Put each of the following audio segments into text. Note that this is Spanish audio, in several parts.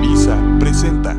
Televisa presenta.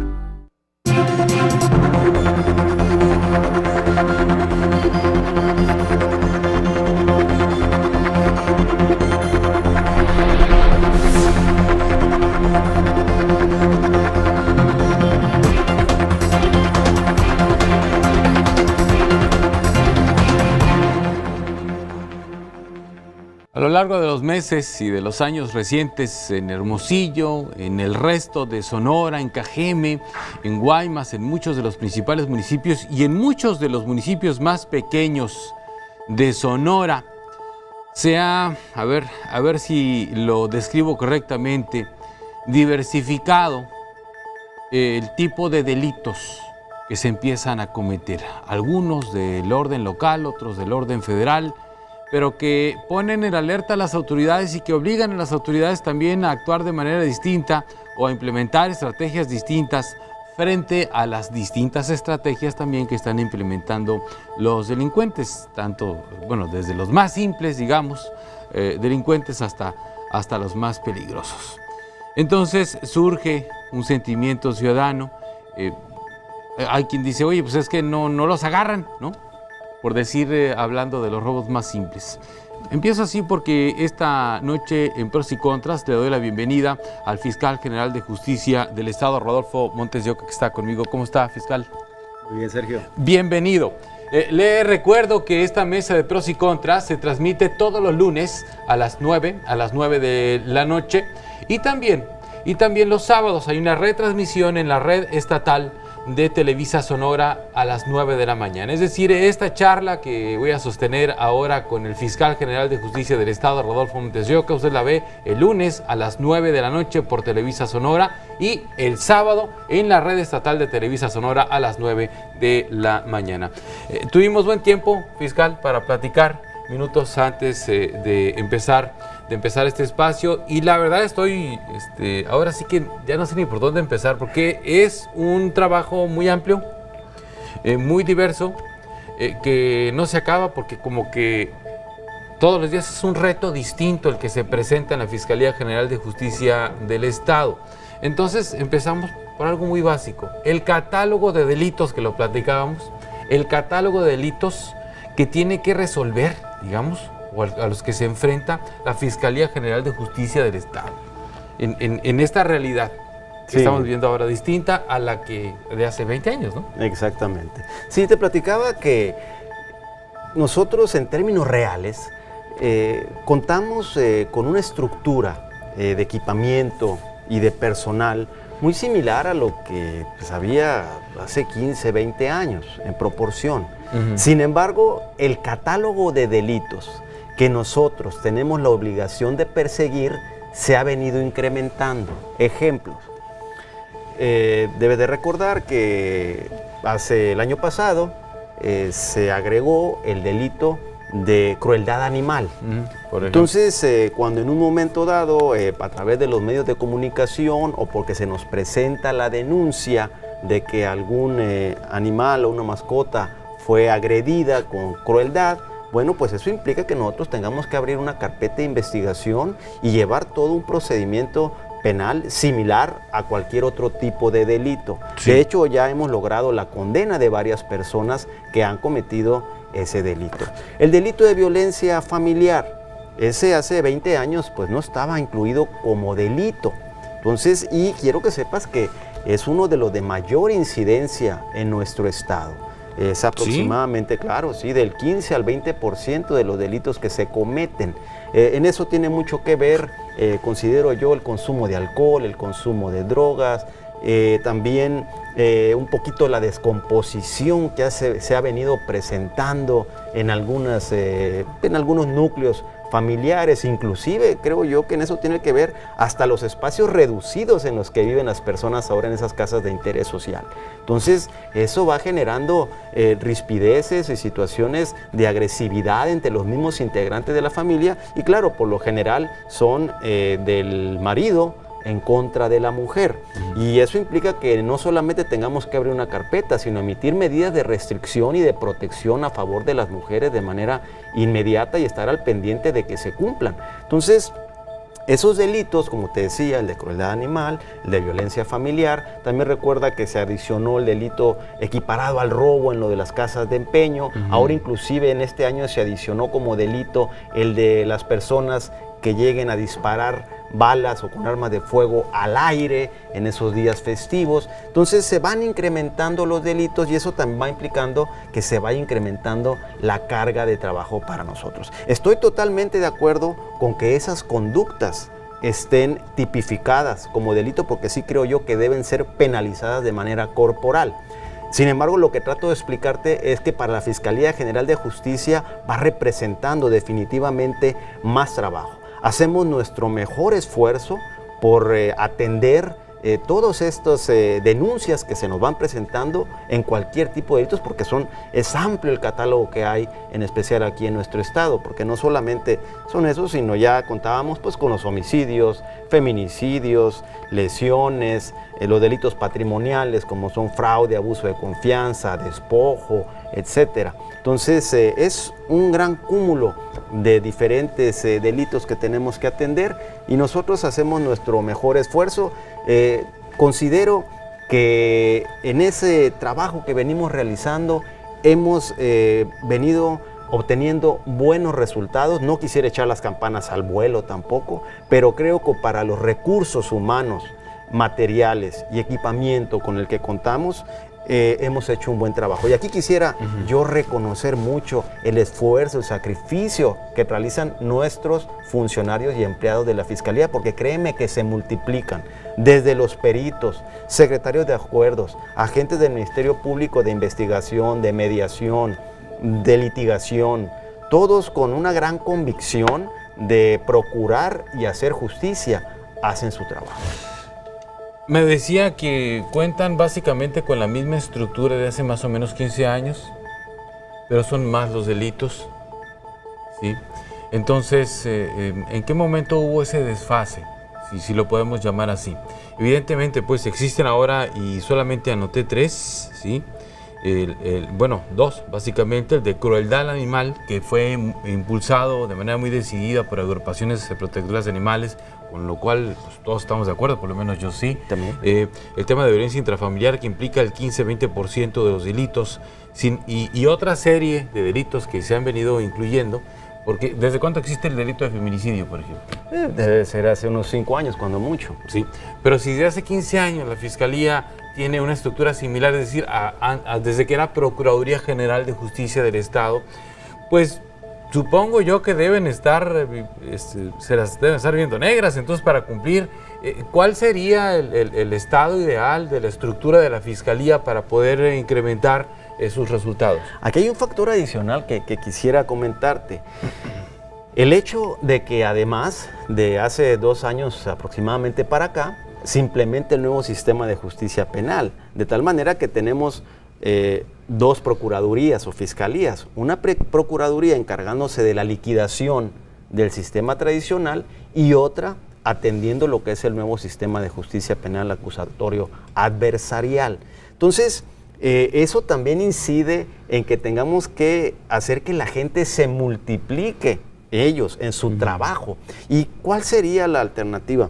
A lo largo de los meses y de los años recientes en Hermosillo, en el resto de Sonora, en Cajeme, en Guaymas, en muchos de los principales municipios y en muchos de los municipios más pequeños de Sonora, se ha, a ver si lo describo correctamente, diversificado el tipo de delitos que se empiezan a cometer. Algunos del orden local, otros del orden federal, pero que ponen en alerta a las autoridades y que obligan a las autoridades también a actuar de manera distinta o a implementar estrategias distintas frente a las distintas estrategias también que están implementando los delincuentes, tanto, bueno, desde los más simples, digamos, delincuentes hasta los más peligrosos. Entonces surge un sentimiento ciudadano. Hay quien dice, oye, pues es que no los agarran, ¿no? Por decir, hablando de los robos más simples. Empiezo así porque esta noche en Pros y Contras le doy la bienvenida al fiscal general de justicia del estado, Rodolfo Montes de Oca, que está conmigo. ¿Cómo está, fiscal? Muy bien, Sergio. Bienvenido. Le recuerdo que esta mesa de Pros y Contras se transmite todos los lunes a las 9 de la noche y también los sábados hay una retransmisión en la red estatal de Televisa Sonora a las 9 de la mañana. Es decir, esta charla que voy a sostener ahora con el fiscal general de justicia del estado, Rodolfo Montes de Oca, usted la ve el lunes a las 9 de la noche por Televisa Sonora y el sábado en la red estatal de Televisa Sonora a las 9 de la mañana. Tuvimos buen tiempo, fiscal, para platicar minutos antes de empezar este espacio y la verdad estoy, ahora sí que ya no sé ni por dónde empezar porque es un trabajo muy amplio, muy diverso, que no se acaba porque como que todos los días es un reto distinto el que se presenta en la Fiscalía General de Justicia del Estado. Entonces empezamos por algo muy básico, el catálogo de delitos que lo platicábamos, el catálogo de delitos que tiene que resolver, digamos, o a los que se enfrenta la Fiscalía General de Justicia del Estado. En esta realidad que estamos viviendo ahora, distinta a la que de hace 20 años, ¿no? Exactamente. Sí, te platicaba que nosotros en términos reales contamos con una estructura de equipamiento y de personal muy similar a lo que había hace 15, 20 años en proporción. Sin embargo, el catálogo de delitos que nosotros tenemos la obligación de perseguir se ha venido incrementando. Ejemplos. Debe de recordar que el año pasado se agregó el delito de crueldad animal. Entonces, cuando en un momento dado, a través de los medios de comunicación o porque se nos presenta la denuncia de que algún animal o una mascota fue agredida con crueldad, bueno, pues eso implica que nosotros tengamos que abrir una carpeta de investigación y llevar todo un procedimiento penal similar a cualquier otro tipo de delito. Sí. De hecho, ya hemos logrado la condena de varias personas que han cometido ese delito. El delito de violencia familiar, ese hace 20 años pues no estaba incluido como delito. Entonces, y quiero que sepas que es uno de los de mayor incidencia en nuestro estado. Es aproximadamente, claro, sí, del 15 al 20% de los delitos que se cometen. En eso tiene mucho que ver, considero yo, el consumo de alcohol, el consumo de drogas, también un poquito la descomposición que se ha venido presentando en algunos núcleos familiares, inclusive creo yo que en eso tiene que ver hasta los espacios reducidos en los que viven las personas ahora en esas casas de interés social. Entonces eso va generando rispideces y situaciones de agresividad entre los mismos integrantes de la familia y claro, por lo general son del marido en contra de la mujer. Y eso implica que no solamente tengamos que abrir una carpeta, sino emitir medidas de restricción y de protección a favor de las mujeres de manera inmediata y estar al pendiente de que se cumplan. Entonces, Esos delitos, como te decía, el de crueldad animal, el de violencia familiar, también recuerda que se adicionó el delito equiparado al robo en lo de las casas de empeño. Ahora inclusive en este año se adicionó como delito el de las personas que lleguen a disparar balas o con armas de fuego al aire en esos días festivos. Entonces se van incrementando los delitos y eso también va implicando que se vaya incrementando la carga de trabajo para nosotros. Estoy totalmente de acuerdo con que esas conductas estén tipificadas como delito, porque sí creo yo que deben ser penalizadas de manera corporal. Sin embargo, lo que trato de explicarte es que para la Fiscalía General de Justicia va representando definitivamente más trabajo. Hacemos nuestro mejor esfuerzo por atender todas estas denuncias que se nos van presentando en cualquier tipo de delitos, porque es amplio el catálogo que hay, en especial aquí en nuestro estado, porque no solamente son esos, sino ya contábamos pues con los homicidios, feminicidios, lesiones, los delitos patrimoniales como son fraude, abuso de confianza, despojo, etcétera. Entonces es un gran cúmulo de diferentes delitos que tenemos que atender y nosotros hacemos nuestro mejor esfuerzo. Considero que en ese trabajo que venimos realizando hemos venido obteniendo buenos resultados. No quisiera echar las campanas al vuelo tampoco, pero creo que para los recursos humanos, materiales y equipamiento con el que contamos, hemos hecho un buen trabajo. Y aquí quisiera yo reconocer mucho el esfuerzo, el sacrificio que realizan nuestros funcionarios y empleados de la Fiscalía, porque créeme que se multiplican. Desde los peritos, secretarios de acuerdos, agentes del Ministerio Público de Investigación, de Mediación, de Litigación, todos con una gran convicción de procurar y hacer justicia, hacen su trabajo. Me decía que cuentan básicamente con la misma estructura de hace más o menos 15 años, pero son más los delitos, ¿sí? Entonces, ¿en qué momento hubo ese desfase? Si lo podemos llamar así. Evidentemente, pues existen ahora, y solamente anoté 3, ¿sí? Bueno, 2, básicamente, el de crueldad animal, que fue impulsado de manera muy decidida por agrupaciones protectoras de animales, con lo cual pues, todos estamos de acuerdo, por lo menos yo sí. También. El tema de violencia intrafamiliar, que implica el 15-20% de los delitos, y otra serie de delitos que se han venido incluyendo, porque ¿desde cuánto existe el delito de feminicidio, por ejemplo? Debe ser hace unos 5 años, cuando mucho. Sí, pero si desde hace 15 años la Fiscalía tiene una estructura similar, es decir, desde que era Procuraduría General de Justicia del Estado, pues supongo yo que deben estar, se las deben estar viendo negras. Entonces, para cumplir, ¿cuál sería el estado ideal de la estructura de la Fiscalía para poder incrementar sus resultados? Aquí hay un factor adicional que quisiera comentarte. El hecho de que además de hace 2 años aproximadamente para acá, se implementa el nuevo sistema de justicia penal, de tal manera que tenemos 2 procuradurías o fiscalías, una procuraduría encargándose de la liquidación del sistema tradicional y otra atendiendo lo que es el nuevo sistema de justicia penal acusatorio adversarial. Entonces, eso también incide en que tengamos que hacer que la gente se multiplique ellos en su trabajo. ¿Y cuál sería la alternativa?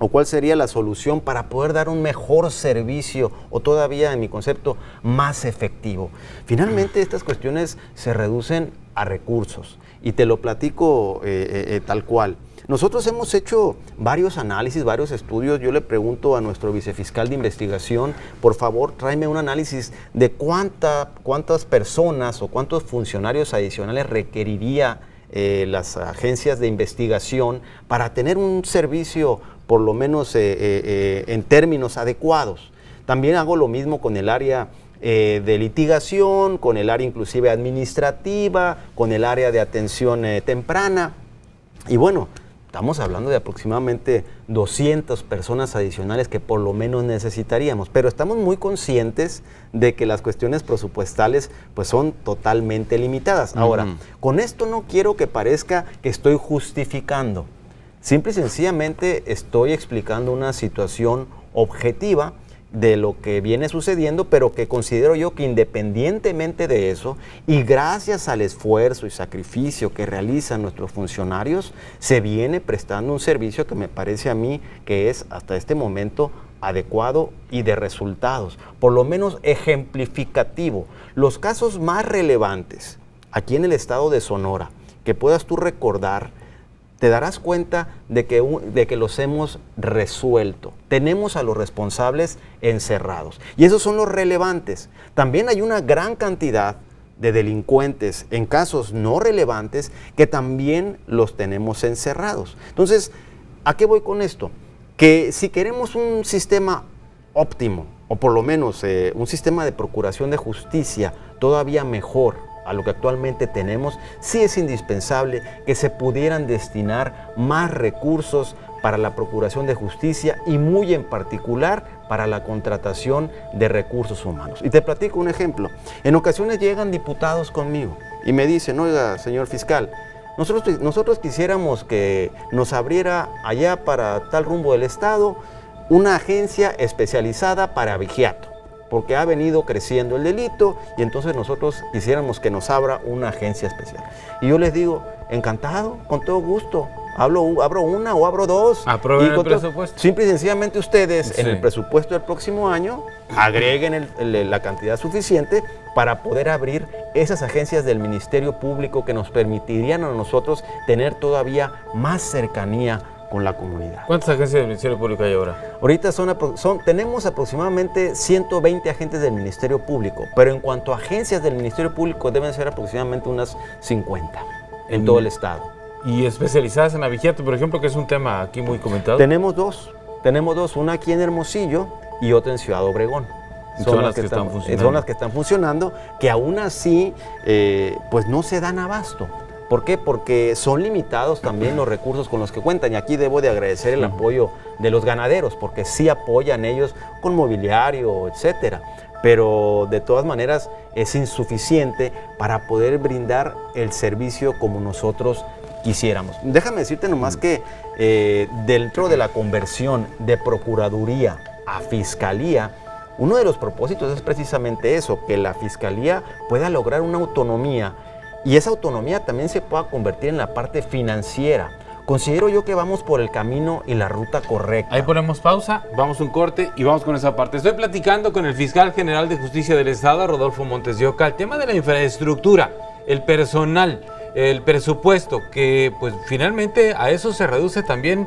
¿O cuál sería la solución para poder dar un mejor servicio o todavía, en mi concepto, más efectivo? Finalmente, estas cuestiones se reducen a recursos y te lo platico tal cual. Nosotros hemos hecho varios análisis, varios estudios. Yo le pregunto a nuestro vicefiscal de investigación, por favor, tráeme un análisis de cuántas personas o cuántos funcionarios adicionales requeriría las agencias de investigación para tener un servicio por lo menos en términos adecuados. También hago lo mismo con el área de litigación, con el área inclusive administrativa, con el área de atención temprana. Y bueno, estamos hablando de aproximadamente 200 personas adicionales que por lo menos necesitaríamos, pero estamos muy conscientes de que las cuestiones presupuestales pues son totalmente limitadas. Ahora, con esto no quiero que parezca que estoy justificando. Simple y sencillamente estoy explicando una situación objetiva de lo que viene sucediendo, pero que considero yo que independientemente de eso, y gracias al esfuerzo y sacrificio que realizan nuestros funcionarios, se viene prestando un servicio que me parece a mí que es hasta este momento adecuado y de resultados, por lo menos ejemplificativo. Los casos más relevantes aquí en el estado de Sonora, que puedas tú recordar, te darás cuenta de que los hemos resuelto. Tenemos a los responsables encerrados. Y esos son los relevantes. También hay una gran cantidad de delincuentes en casos no relevantes que también los tenemos encerrados. Entonces, ¿a qué voy con esto? Que si queremos un sistema óptimo, o por lo menos un sistema de procuración de justicia todavía mejor a lo que actualmente tenemos, sí es indispensable que se pudieran destinar más recursos para la procuración de justicia y muy en particular para la contratación de recursos humanos. Y te platico un ejemplo. En ocasiones llegan diputados conmigo y me dicen, oiga, señor fiscal, nosotros quisiéramos que nos abriera allá para tal rumbo del estado una agencia especializada para vigiato, porque ha venido creciendo el delito y entonces nosotros quisiéramos que nos abra una agencia especial. Y yo les digo, encantado, con todo gusto, abro una o abro dos. Aprueben el presupuesto. Simple y sencillamente ustedes Sí. en el presupuesto del próximo año agreguen la cantidad suficiente para poder abrir esas agencias del Ministerio Público que nos permitirían a nosotros tener todavía más cercanía con la comunidad. ¿Cuántas agencias del Ministerio Público hay ahora? Ahorita tenemos aproximadamente 120 agentes del Ministerio Público, pero en cuanto a agencias del Ministerio Público deben ser aproximadamente unas 50 en todo el estado. ¿Y especializadas en avigiato, por ejemplo, que es un tema aquí muy comentado? Tenemos dos, una aquí en Hermosillo y otra en Ciudad Obregón. Son las que están funcionando. Son las que están funcionando, que aún así pues no se dan abasto. ¿Por qué? Porque son limitados también los recursos con los que cuentan. Y aquí debo de agradecer el apoyo de los ganaderos, porque sí apoyan ellos con mobiliario, etcétera. Pero de todas maneras es insuficiente para poder brindar el servicio como nosotros quisiéramos. Déjame decirte nomás que dentro de la conversión de Procuraduría a Fiscalía, uno de los propósitos es precisamente eso, que la Fiscalía pueda lograr una autonomía y esa autonomía también se pueda convertir en la parte financiera. Considero yo que vamos por el camino y la ruta correcta. Ahí ponemos pausa, vamos a un corte y vamos con esa parte. Estoy platicando con el fiscal general de Justicia del Estado, Rodolfo Montes de Oca, el tema de la infraestructura, el personal, el presupuesto, que pues finalmente a eso se reduce también,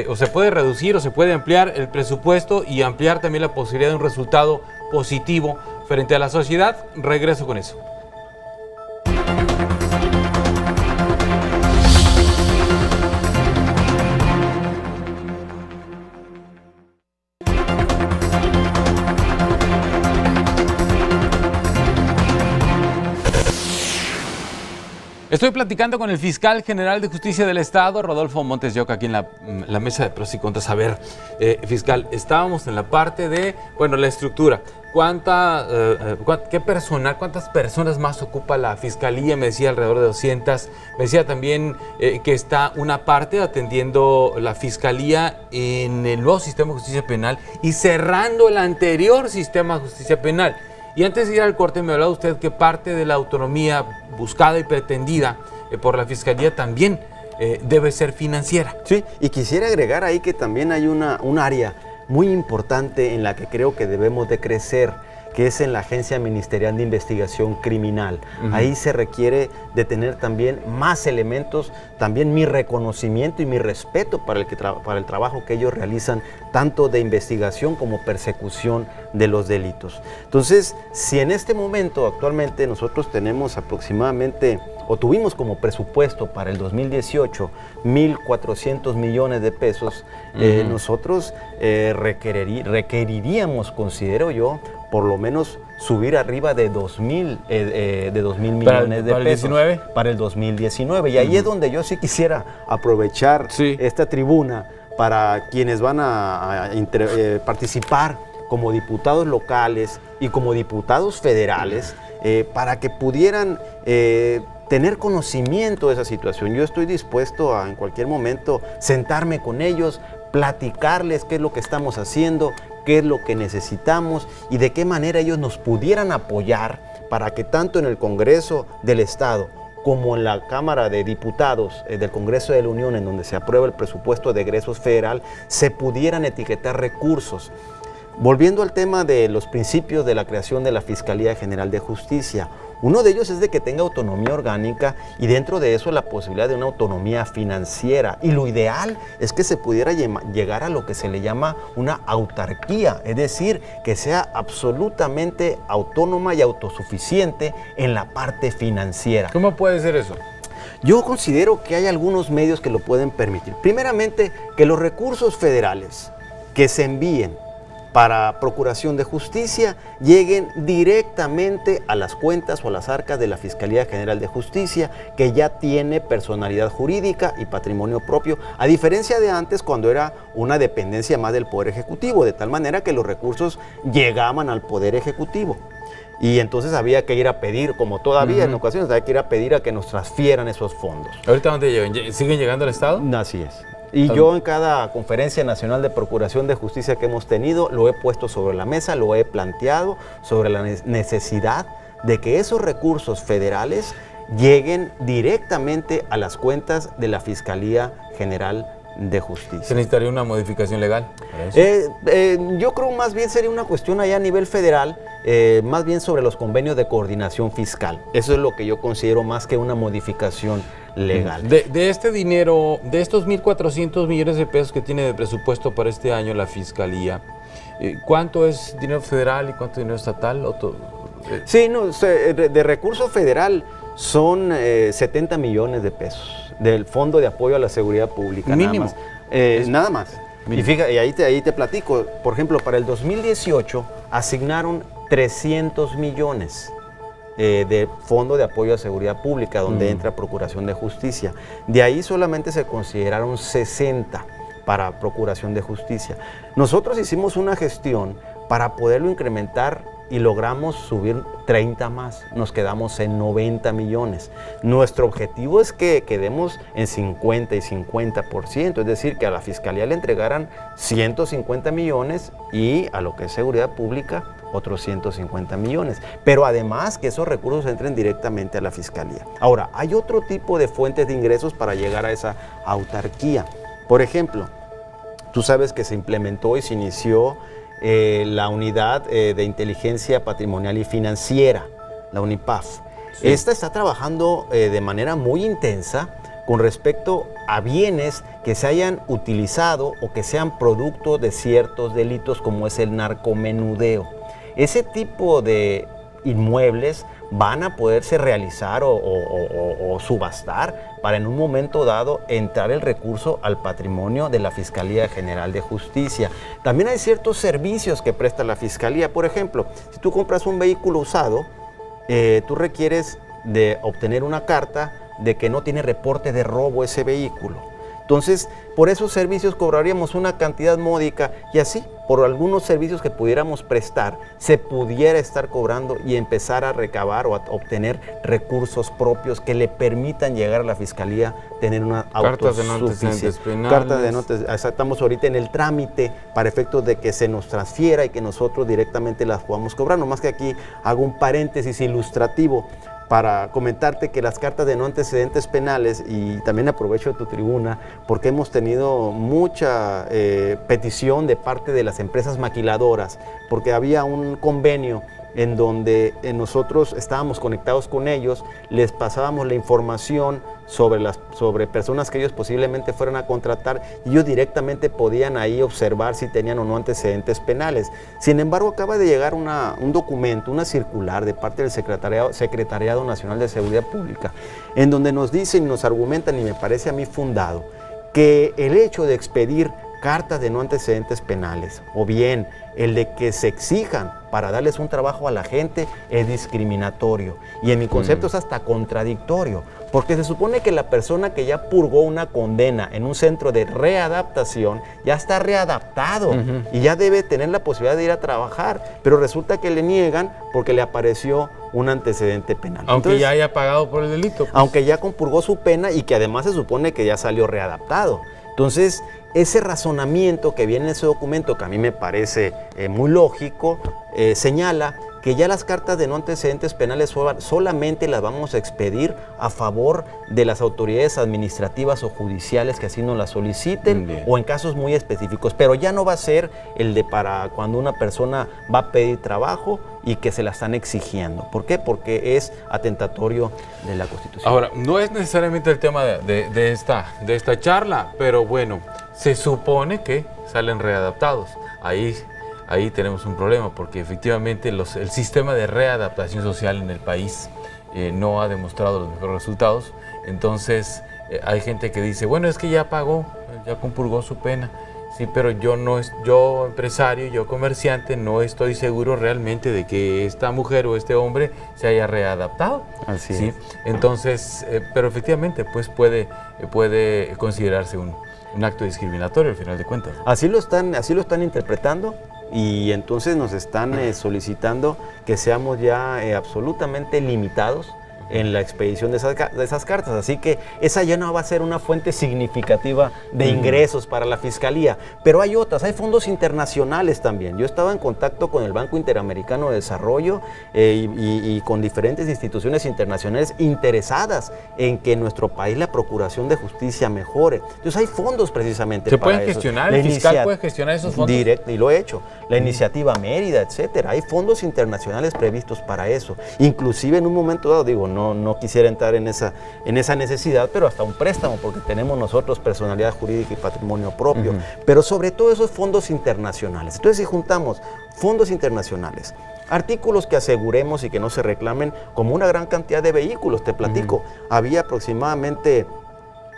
o se puede reducir o se puede ampliar el presupuesto y ampliar también la posibilidad de un resultado positivo frente a la sociedad. Regreso con eso. Estoy platicando con el fiscal general de Justicia del Estado, Rodolfo Montes de Oca, aquí en la mesa de pros y contras. A ver, fiscal, estábamos en la parte de, bueno, la estructura. ¿Qué personal, cuántas personas más ocupa la fiscalía? Me decía alrededor de 200. Me decía también que está una parte atendiendo la fiscalía en el nuevo sistema de justicia penal y cerrando el anterior sistema de justicia penal. Y antes de ir al corte me hablaba usted que parte de la autonomía buscada y pretendida por la Fiscalía también debe ser financiera. Sí, y quisiera agregar ahí que también hay un área muy importante en la que creo que debemos de crecer, que es en la Agencia Ministerial de Investigación Criminal. Ahí se requiere de tener también más elementos, también mi reconocimiento y mi respeto para el trabajo que ellos realizan, tanto de investigación como persecución de los delitos. Entonces, si en este momento, actualmente, nosotros tenemos aproximadamente, o tuvimos como presupuesto para el 2018, 1.400 millones de pesos, nosotros requeriríamos, considero yo, por lo menos subir arriba de 2.000 millones de pesos. ¿Para el 2019? Y ahí es donde yo sí quisiera aprovechar esta tribuna para quienes van a participar como diputados locales y como diputados federales, para que pudieran tener conocimiento de esa situación. Yo estoy dispuesto a en cualquier momento sentarme con ellos, platicarles qué es lo que estamos haciendo, qué es lo que necesitamos y de qué manera ellos nos pudieran apoyar para que tanto en el Congreso del Estado como en la Cámara de Diputados del Congreso de la Unión, en donde se aprueba el presupuesto de egresos federal, se pudieran etiquetar recursos. Volviendo al tema de los principios de la creación de la Fiscalía General de Justicia, uno de ellos es de que tenga autonomía orgánica y dentro de eso la posibilidad de una autonomía financiera. Y lo ideal es que se pudiera llegar a lo que se le llama una autarquía, es decir, que sea absolutamente autónoma y autosuficiente en la parte financiera. ¿Cómo puede ser eso? Yo considero que hay algunos medios que lo pueden permitir. Primeramente, que los recursos federales que se envíen para procuración de justicia lleguen directamente a las cuentas o a las arcas de la Fiscalía General de Justicia, que ya tiene personalidad jurídica y patrimonio propio, a diferencia de antes cuando era una dependencia más del Poder Ejecutivo, de tal manera que los recursos llegaban al Poder Ejecutivo. Y entonces había que ir a pedir, como todavía en ocasiones, había que ir a pedir a que nos transfieran esos fondos. ¿Ahorita dónde llegan? ¿Siguen llegando al Estado? Así es. Y yo en cada conferencia nacional de procuración de justicia que hemos tenido, lo he puesto sobre la mesa, lo he planteado sobre la necesidad de que esos recursos federales lleguen directamente a las cuentas de la Fiscalía General de Justicia. ¿Se necesitaría una modificación legal para eso? Yo creo más bien sería una cuestión allá a nivel federal, más bien sobre los convenios de coordinación fiscal. Eso es lo que yo considero más que una modificación legal. De este dinero, de estos 1.400 millones de pesos que tiene de presupuesto para este año la Fiscalía, ¿cuánto es dinero federal y cuánto dinero estatal? Sí, no, de recurso federal son 70 millones de pesos del Fondo de Apoyo a la Seguridad Pública. Mínimo. Nada más. Mínimo. Y fíjate, y ahí te platico, por ejemplo, para el 2018 asignaron 300 millones de Fondo de Apoyo a Seguridad Pública, donde entra Procuración de Justicia. De ahí solamente se consideraron 60 para Procuración de Justicia. Nosotros hicimos una gestión para poderlo incrementar y logramos subir 30 más, nos quedamos en 90 millones. Nuestro objetivo es que quedemos en 50 y 50%, es decir, que a la Fiscalía le entregaran 150 millones y a lo que es Seguridad Pública otros 150 millones, pero además que esos recursos entren directamente a la Fiscalía. Ahora, hay otro tipo de fuentes de ingresos para llegar a esa autarquía. Por ejemplo, tú sabes que se implementó y se inició la Unidad de Inteligencia Patrimonial y Financiera, la UNIPAF. Sí. Esta está trabajando de manera muy intensa con respecto a bienes que se hayan utilizado o que sean producto de ciertos delitos como es el narcomenudeo. Ese tipo de inmuebles van a poderse realizar o subastar para en un momento dado entrar el recurso al patrimonio de la Fiscalía General de Justicia. También hay ciertos servicios que presta la Fiscalía. Por ejemplo, si tú compras un vehículo usado, tú requieres de obtener una carta de que no tiene reporte de robo ese vehículo. Entonces, por esos servicios cobraríamos una cantidad módica y así, por algunos servicios que pudiéramos prestar, se pudiera estar cobrando y empezar a recabar o a obtener recursos propios que le permitan llegar a la Fiscalía, tener una autosuficiencia. Cartas de no antecedentes. Estamos ahorita en el trámite para efectos de que se nos transfiera y que nosotros directamente las podamos cobrar. Nomás que aquí hago un paréntesis ilustrativo para comentarte que las cartas de no antecedentes penales, y también aprovecho tu tribuna, porque hemos tenido mucha petición de parte de las empresas maquiladoras, porque había un convenio en donde nosotros estábamos conectados con ellos, les pasábamos la información sobre personas que ellos posiblemente fueran a contratar y ellos directamente podían ahí observar si tenían o no antecedentes penales. Sin embargo, acaba de llegar un documento, una circular de parte del Secretariado Nacional de Seguridad Pública, en donde nos dicen y nos argumentan, y me parece a mí fundado, que el hecho de expedir cartas de no antecedentes penales o bien el de que se exijan para darles un trabajo a la gente es discriminatorio y en mi concepto es hasta contradictorio, porque se supone que la persona que ya purgó una condena en un centro de readaptación ya está readaptado y ya debe tener la posibilidad de ir a trabajar, pero resulta que le niegan porque le apareció un antecedente penal. Aunque entonces, ya haya pagado por el delito. Pues. Aunque ya compurgó su pena y que además se supone que ya salió readaptado. Entonces, ese razonamiento que viene en ese documento, que a mí me parece muy lógico, señala que ya las cartas de no antecedentes penales solamente las vamos a expedir a favor de las autoridades administrativas o judiciales que así nos las soliciten, Bien. o en casos muy específicos, pero ya no va a ser el de para cuando una persona va a pedir trabajo y que se la están exigiendo. ¿Por qué? Porque es atentatorio de la Constitución. Ahora, no es necesariamente el tema de esta charla, pero bueno, se supone que salen readaptados. Ahí tenemos un problema, porque efectivamente el sistema de readaptación social en el país no ha demostrado los mejores resultados. Entonces, hay gente que dice, bueno, es que ya pagó, ya compurgó su pena. Sí, pero yo empresario, yo comerciante, no estoy seguro realmente de que esta mujer o este hombre se haya readaptado. Así ¿sí? es. Entonces, pero efectivamente, pues puede considerarse un acto discriminatorio al final de cuentas. Así lo están interpretando, y entonces nos están solicitando que seamos ya absolutamente limitados en la expedición de esas cartas. Así que esa ya no va a ser una fuente significativa de ingresos para la Fiscalía. Pero hay otras, hay fondos internacionales también. Yo estaba en contacto con el Banco Interamericano de Desarrollo y con diferentes instituciones internacionales interesadas en que en nuestro país la procuración de justicia mejore. Entonces hay fondos precisamente ¿Se para pueden eso. gestionar? ¿El fiscal puede gestionar esos fondos? Directo, y lo he hecho. La iniciativa Mérida, etcétera. Hay fondos internacionales previstos para eso. Inclusive en un momento dado, digo, no quisiera entrar en esa necesidad, pero hasta un préstamo, porque tenemos nosotros personalidad jurídica y patrimonio propio. Pero sobre todo esos fondos internacionales. Entonces, si juntamos fondos internacionales, artículos que aseguremos y que no se reclamen, como una gran cantidad de vehículos, te platico, había aproximadamente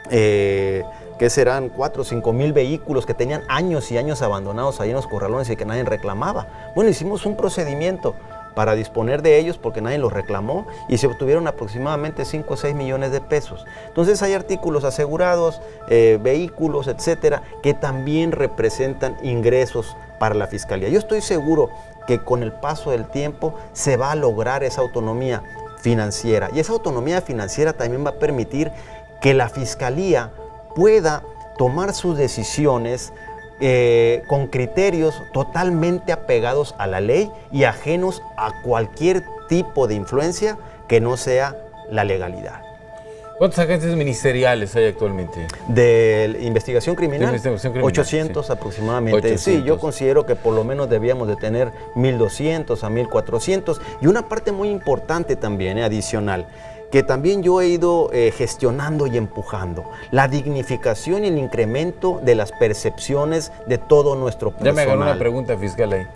que serán 4 o 5 mil vehículos que tenían años y años abandonados ahí en los corralones y que nadie reclamaba. Bueno, hicimos un procedimiento para disponer de ellos porque nadie los reclamó y se obtuvieron aproximadamente 5 o 6 millones de pesos. Entonces hay artículos asegurados, vehículos, etcétera, que también representan ingresos para la Fiscalía. Yo estoy seguro que con el paso del tiempo se va a lograr esa autonomía financiera, y esa autonomía financiera también va a permitir que la Fiscalía pueda tomar sus decisiones con criterios totalmente apegados a la ley y ajenos a cualquier tipo de influencia que no sea la legalidad. ¿Cuántos agentes ministeriales hay actualmente? De investigación criminal, De investigación criminal, 800 sí. aproximadamente. 800. Sí, yo considero que por lo menos debíamos de tener 1.200 a 1.400. Y una parte muy importante también, adicional, que también yo he ido gestionando y empujando, la dignificación y el incremento de las percepciones de todo nuestro personal. Ya me ganó una pregunta fiscal ahí.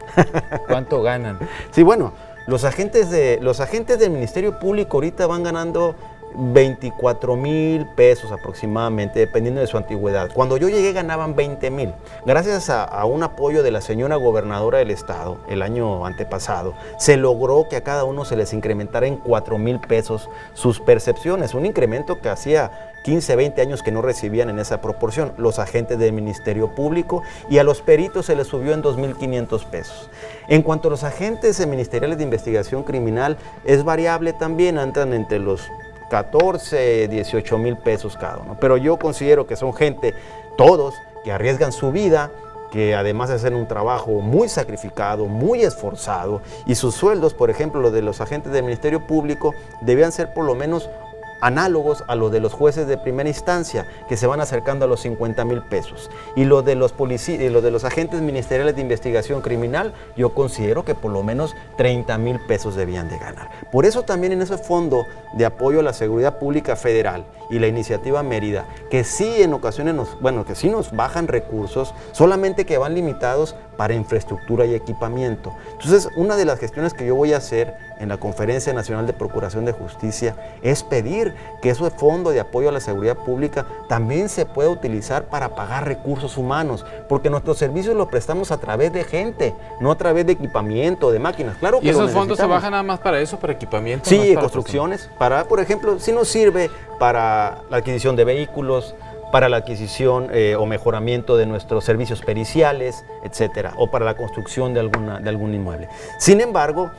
¿Cuánto ganan? Sí, bueno, los agentes del Ministerio Público ahorita van ganando 24,000 pesos aproximadamente, dependiendo de su antigüedad. Cuando yo llegué ganaban 20,000. Gracias a un apoyo de la señora gobernadora del estado el año antepasado, se logró que a cada uno se les incrementara en 4,000 pesos sus percepciones, un incremento que hacía 15, 20 años que no recibían en esa proporción los agentes del Ministerio Público, y a los peritos se les subió en 2,500 pesos. En cuanto a los agentes ministeriales de investigación criminal, es variable también, entran entre los 14, 18,000 pesos cada uno. Pero yo considero que son gente, todos, que arriesgan su vida, que además hacen un trabajo muy sacrificado, muy esforzado, y sus sueldos, por ejemplo, los de los agentes del Ministerio Público, debían ser por lo menos análogos a los de los jueces de primera instancia, que se van acercando a los 50,000 pesos. Y los de los agentes ministeriales de investigación criminal, yo considero que por lo menos 30,000 pesos debían de ganar. Por eso también en ese fondo de apoyo a la seguridad pública federal y la iniciativa Mérida, que sí en ocasiones que sí nos bajan recursos, solamente que van limitados para infraestructura y equipamiento. Entonces, una de las gestiones que yo voy a hacer en la Conferencia Nacional de Procuración de Justicia es pedir que ese fondo de apoyo a la seguridad pública también se pueda utilizar para pagar recursos humanos, porque nuestros servicios los prestamos a través de gente, no a través de equipamiento, de máquinas. Claro que ¿Y esos lo fondos se necesitamos. bajan nada más para eso, para equipamiento? Sí, ¿no es para construcciones, para, por ejemplo, si nos sirve para la adquisición de vehículos, para la adquisición o mejoramiento de nuestros servicios periciales, etcétera, o para la construcción de algún inmueble. Sin embargo,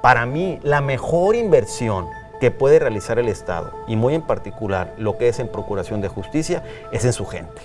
para mí, la mejor inversión que puede realizar el Estado, y muy en particular lo que es en procuración de justicia, es en su gente.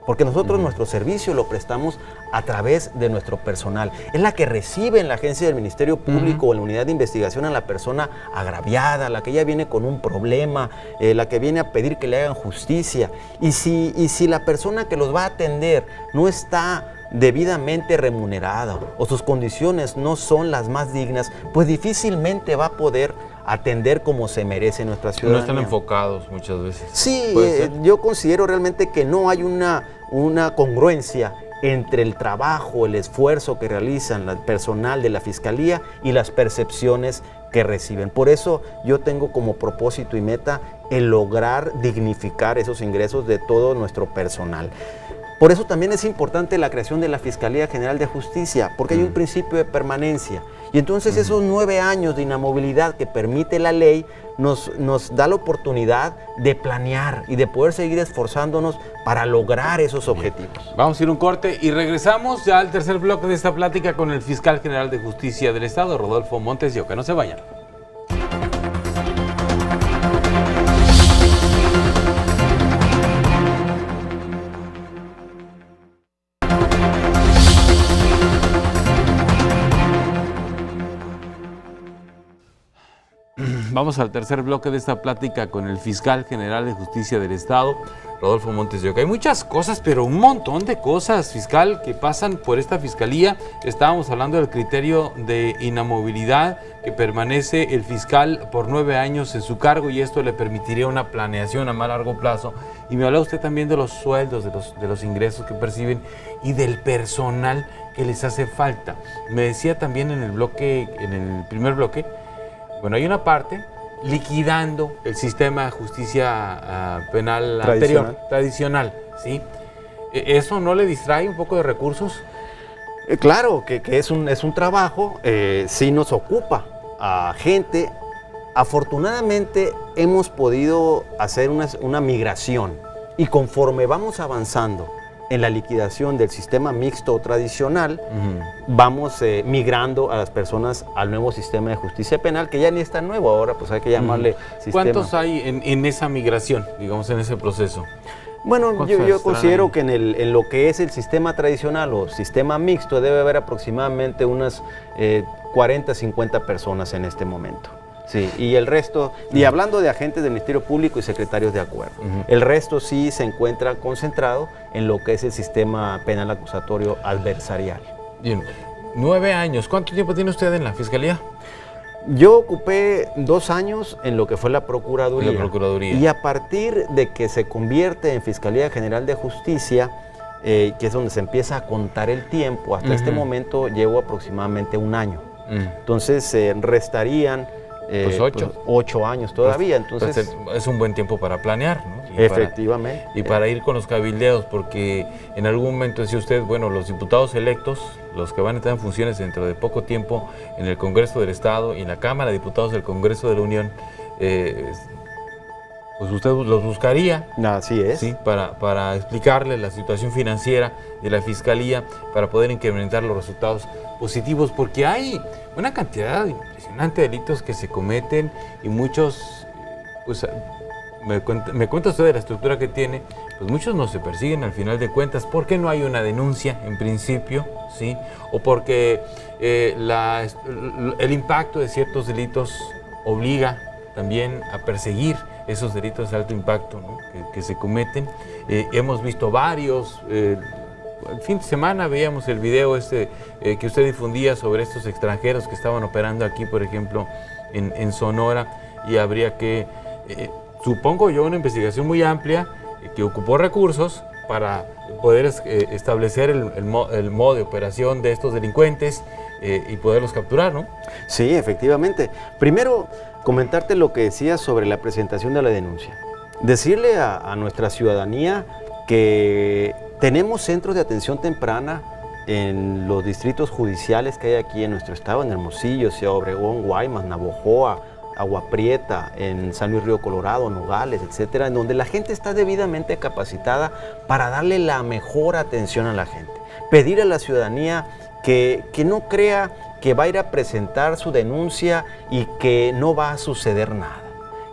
porque nosotros nuestro servicio lo prestamos a través de nuestro personal. Es la que recibe en la agencia del Ministerio Público o en la unidad de investigación a la persona agraviada, la que ya viene con un problema, la que viene a pedir que le hagan justicia. Y si la persona que los va a atender no está debidamente remunerada o sus condiciones no son las más dignas, pues difícilmente va a poder atender como se merece nuestra ciudadanía. No están enfocados muchas veces. Sí, yo considero realmente que no hay una congruencia entre el trabajo, el esfuerzo que realizan el personal de la Fiscalía y las percepciones que reciben. Por eso yo tengo como propósito y meta el lograr dignificar esos ingresos de todo nuestro personal. Por eso también es importante la creación de la Fiscalía General de Justicia, porque hay un principio de permanencia. Y entonces esos 9 años de inamovilidad que permite la ley nos da la oportunidad de planear y de poder seguir esforzándonos para lograr esos objetivos. Vamos a ir un corte y regresamos ya al tercer bloque de esta plática con el Fiscal General de Justicia del Estado, Rodolfo Montes de Oca. No se vayan. Vamos al tercer bloque de esta plática con el Fiscal General de Justicia del Estado, Rodolfo Montes de Oca. Hay muchas cosas, pero un montón de cosas, fiscal, que pasan por esta fiscalía. Estábamos hablando del criterio de inamovilidad que permanece el fiscal por 9 años en su cargo y esto le permitiría una planeación a más largo plazo. Y me habla usted también de los sueldos, de los ingresos que perciben y del personal que les hace falta. Me decía también en el primer bloque, bueno, hay una parte liquidando el sistema de justicia penal tradicional, ¿sí? ¿Eso no le distrae un poco de recursos? Claro que es un trabajo, sí nos ocupa a gente. Afortunadamente hemos podido hacer una migración y conforme vamos avanzando en la liquidación del sistema mixto tradicional, vamos migrando a las personas al nuevo sistema de justicia penal, que ya ni es tan nuevo, ahora pues hay que llamarle sistema. ¿Cuántos hay en esa migración, digamos, en ese proceso? Bueno, yo considero que en lo que es el sistema tradicional o sistema mixto debe haber aproximadamente unas 40, 50 personas en este momento. Sí, y el resto, y hablando de agentes del Ministerio Público y secretarios de acuerdo, el resto sí se encuentra concentrado en lo que es el sistema penal acusatorio adversarial. Bien, 9 años. ¿Cuánto tiempo tiene usted en la Fiscalía? Yo ocupé 2 años en lo que fue la Procuraduría. Y a partir de que se convierte en Fiscalía General de Justicia, que es donde se empieza a contar el tiempo, hasta este momento llevo aproximadamente 1 año. Entonces restarían... 8 años todavía, entonces es un buen tiempo para planear, ¿no? Efectivamente. Y para ir con los cabildeos, porque en algún momento decía usted, bueno, los diputados electos, los que van a estar en funciones dentro de poco tiempo en el Congreso del Estado y en la Cámara de Diputados del Congreso de la Unión, pues usted los buscaría. Así es. ¿Sí? Para explicarle la situación financiera de la Fiscalía, para poder incrementar los resultados positivos, porque hay una cantidad impresionante de delitos que se cometen y muchos, pues me cuenta usted de la estructura que tiene, pues muchos no se persiguen al final de cuentas porque no hay una denuncia en principio, ¿sí? O porque el impacto de ciertos delitos obliga también a perseguir esos delitos de alto impacto, ¿no? que se cometen. Hemos visto varios. El fin de semana veíamos el video que usted difundía sobre estos extranjeros que estaban operando aquí, por ejemplo, en Sonora, y habría que, supongo yo, una investigación muy amplia que ocupó recursos para poder establecer el modo de operación de estos delincuentes y poderlos capturar, ¿no? Sí, efectivamente. Primero, comentarte lo que decías sobre la presentación de la denuncia. Decirle a nuestra ciudadanía que tenemos centros de atención temprana en los distritos judiciales que hay aquí en nuestro estado, en Hermosillo, Ciudad Obregón, Guaymas, Navojoa, Agua Prieta, en San Luis Río Colorado, Nogales, etcétera, en donde la gente está debidamente capacitada para darle la mejor atención a la gente. Pedir a la ciudadanía que no crea que va a ir a presentar su denuncia y que no va a suceder nada,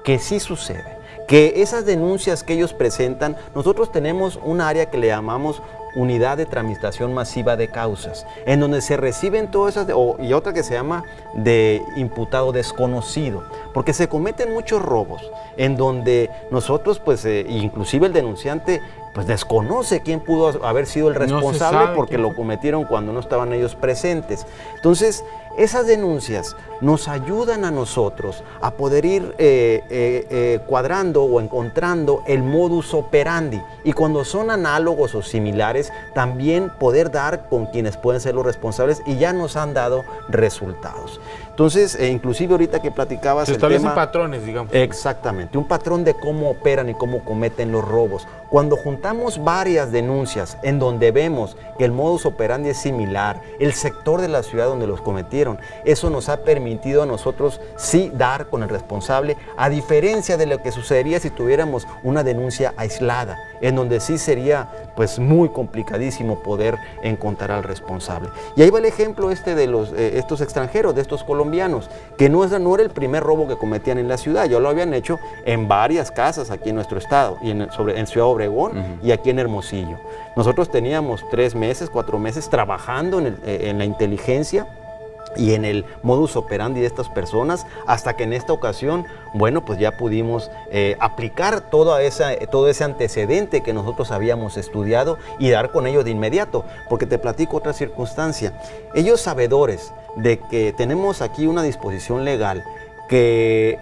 que sí sucede, que esas denuncias que ellos presentan, nosotros tenemos un área que le llamamos unidad de tramitación masiva de causas, en donde se reciben todas esas, y otra que se llama de imputado desconocido, porque se cometen muchos robos, en donde nosotros, pues, inclusive el denunciante, pues desconoce quién pudo haber sido el responsable, porque lo cometieron cuando no estaban ellos presentes. Entonces, esas denuncias nos ayudan a nosotros a poder ir cuadrando o encontrando el modus operandi, y cuando son análogos o similares, también poder dar con quienes pueden ser los responsables, y ya nos han dado resultados. Entonces, inclusive ahorita que platicabas se establecen patrones, digamos. Exactamente, un patrón de cómo operan y cómo cometen los robos. Cuando juntamos varias denuncias en donde vemos que el modus operandi es similar, el sector de la ciudad donde los cometieron, eso nos ha permitido a nosotros sí dar con el responsable, a diferencia de lo que sucedería si tuviéramos una denuncia aislada, en donde sí sería pues muy complicadísimo poder encontrar al responsable. Y ahí va el ejemplo de estos extranjeros, de estos colombianos, que no era el primer robo que cometían en la ciudad, ya lo habían hecho en varias casas aquí en nuestro estado, y en Ciudad Obregón y aquí en Hermosillo. Nosotros teníamos 3 meses, 4 meses trabajando en la inteligencia y en el modus operandi de estas personas, hasta que en esta ocasión, bueno, pues ya pudimos aplicar todo ese antecedente que nosotros habíamos estudiado y dar con ello de inmediato, porque te platico otra circunstancia. Ellos, sabedores de que tenemos aquí una disposición legal que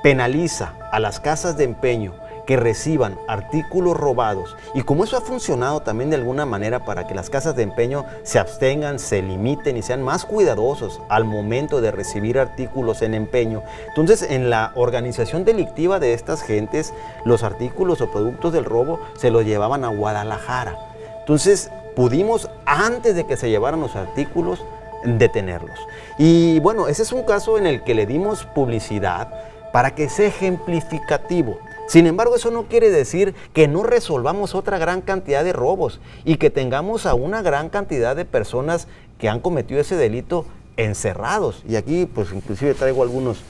penaliza a las casas de empeño que reciban artículos robados, y como eso ha funcionado también de alguna manera para que las casas de empeño se abstengan, se limiten y sean más cuidadosos al momento de recibir artículos en empeño, entonces en la organización delictiva de estas gentes, los artículos o productos del robo se los llevaban a Guadalajara. Entonces pudimos, antes de que se llevaran los artículos, detenerlos. Y bueno, ese es un caso en el que le dimos publicidad para que sea ejemplificativo. Sin embargo, eso no quiere decir que no resolvamos otra gran cantidad de robos y que tengamos a una gran cantidad de personas que han cometido ese delito encerrados. Y aquí, pues, inclusive traigo algunos